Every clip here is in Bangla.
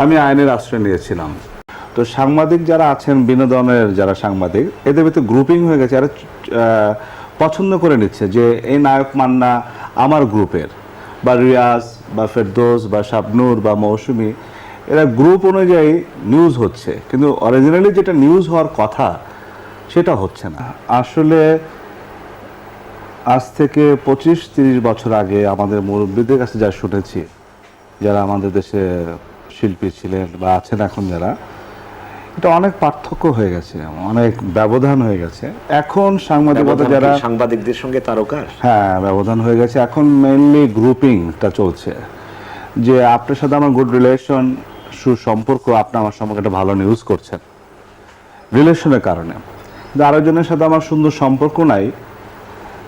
আমি আইনের আশ্রয় নিয়েছিলাম। তো সাংবাদিক যারা আছেন, বিনোদনের যারা সাংবাদিক, এদের ভিতরে গ্রুপিং হয়ে গেছে। এরা পছন্দ করে নিচ্ছে যে এই নায়ক মান্না আমার গ্রুপের, বা রিয়াজ বা ফেরদৌস বা শাবনূর বা মৌসুমী, এরা গ্রুপ অনুযায়ী নিউজ হচ্ছে, কিন্তু অরিজিনালি যেটা নিউজ হওয়ার কথা সেটা হচ্ছে না। আসলে আজ থেকে 25-30 বছর আগে আমাদের মুরব্বীদের কাছে যা শুনেছি, যারা আমাদের দেশে শিল্পী ছিলেন বা আছেন এখন যারা, এটা অনেক পার্থক্য হয়ে গেছে, অনেক ব্যবধান হয়ে গেছে। এখন সাংবাদিকতা যারা সাংবাদিকদের সঙ্গে তারকার, হ্যাঁ, ব্যবধান হয়ে গেছে। এখন মেইনলি গ্রুপিংটা চলছে, যে আপনার সাথে আমার গুড রিলেশন, সুসম্পর্ক, আপনি আমার সম্পর্কে একটা ভালো নিউজ করছেন রিলেশনের কারণে, কিন্তু আরেকজনের সাথে আমার সুন্দর সম্পর্ক নাই,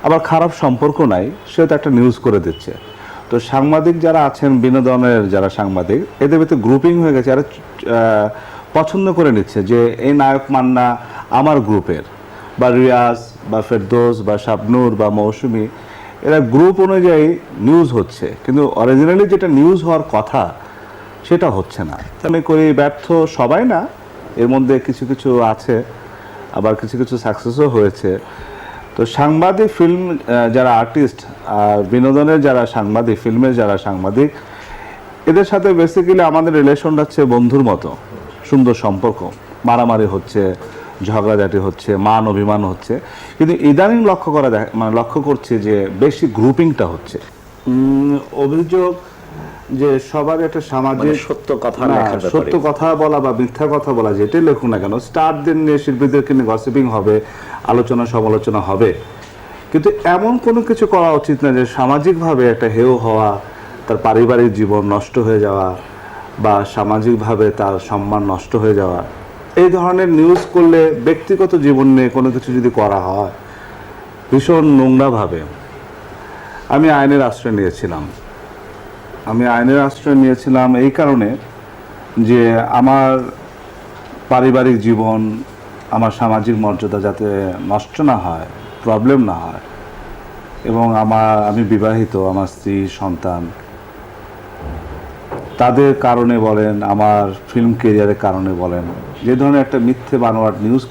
আবার খারাপ সম্পর্ক নাই, সে তো একটা নিউজ করে দিচ্ছে। তো সাংবাদিক যারা আছেন, বিনোদনের যারা সাংবাদিক, এদের ভিতরে গ্রুপিং হয়ে গেছে। এরা পছন্দ করে নিচ্ছে যে এই নায়ক মান্না আমার গ্রুপের, বা রিয়াজ বা ফেরদৌস বা শাবনূর বা মৌসুমী, এরা গ্রুপ অনুযায়ী নিউজ হচ্ছে, কিন্তু অরিজিনালি যেটা নিউজ হওয়ার কথা সেটা হচ্ছে না। আমি করি ব্যর্থ সবাই না, এর মধ্যে কিছু কিছু আছে, আবার কিছু কিছু সাকসেসও হয়েছে। তো সাংবাদিক, ফিল্ম যারা আর্টিস্ট আর বিনোদনের যারা সাংবাদিক, ফিল্মের যারা সাংবাদিক, এদের সাথে বেসিক্যালি আমাদের রিলেশনটা হচ্ছে বন্ধুর মতো, সুন্দর সম্পর্ক। মারামারি হচ্ছে, ঝগড়াঝাটি হচ্ছে, মান অভিমান হচ্ছে, কিন্তু ইদানিং লক্ষ্য করছি যে বেশি গ্রুপিংটা হচ্ছে। অভিযোগ যে সবার একটা সামাজিক সত্য কথা বলা বা মিথ্যা কথা বলা, যেটাই লেখুন না কেন, স্টারদের নিয়ে, শিল্পীদেরকে নিয়ে গসিপিং হবে, আলোচনা সমালোচনা হবে, কিন্তু এমন কোনো কিছু করা উচিত না যে সামাজিকভাবে একটা হেয় হওয়া, তার পারিবারিক জীবন নষ্ট হয়ে যাওয়া বা সামাজিকভাবে তার সম্মান নষ্ট হয়ে যাওয়া। এই ধরনের নিউজ করলে ব্যক্তিগত জীবন নিয়ে কোনো কিছু যদি করা হয় ভীষণ নোংরাভাবে। আমি আইনের আশ্রয় নিয়েছিলাম এই কারণে যে আমার পারিবারিক জীবন, আমার সামাজিক মর্যাদা যাতে নষ্ট না হয়, প্রবলেম না হয়, এবং আমি বিবাহিত, আমার স্ত্রী, সন্তান, তাদের কারণে বলেন, আমার ফিল্ম কেরিয়ারের কারণে বলেন, যে ধরনের একটা মিথ্যে বানোয়াট নিউজ।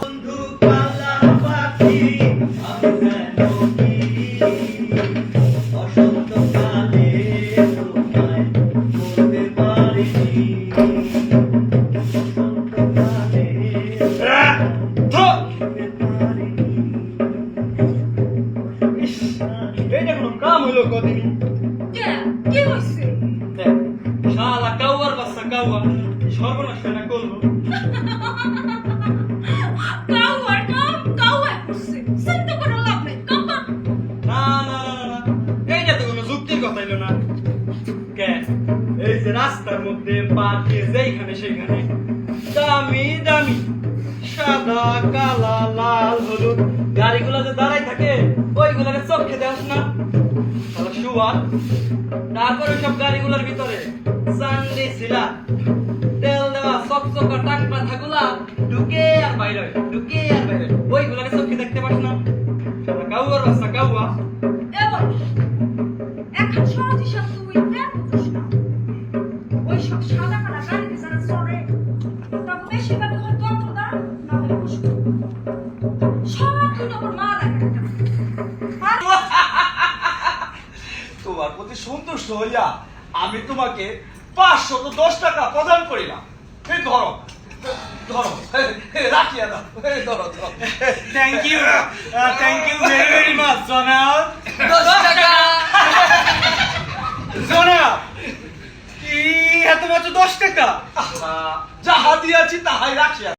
রাস্তার মধ্যে পার্কে যেখানে সেখানে দামি দামি সাদা, কালা, লাল, হলুদ গাড়িগুলো যে দাঁড়াই থাকে, ওইগুলোকে চোখে দেওস না শুয়া। তারপরে সব গাড়িগুলোর ভিতরে চান্দি ছিলা, তেল দেওয়া চকচকা টাক মাথাগুলা ঢুকে আর বাইরে, ঢুকে আর বাইরে, ওইগুলোকে চোখে দেখতে পাস না? সাদা কাউয়ার বাচ্চা কাউয়া। এখন সহজ হিসাব তুই বুঝিস না। ওই সব সাদা কালা গাড়িতে যারা চড়ে, তখন বেশিরভাগ হয় দন্তদার, না হলে পুষ্প। সব তুই ওপর মা দেখা। তোমার প্রতি সন্তুষ্ট হইয়া আমি তোমাকে 510 টাকা প্রদান করিলাম। এই ধরো ধরো, রাখিয়া দাও, ধরো ধরো। Thank you very very much জনাব। 10 টাকা জনাব, কি এত মাত্র 10 টাকা? যাহা দিয়াছি তাহাই রাখিয়া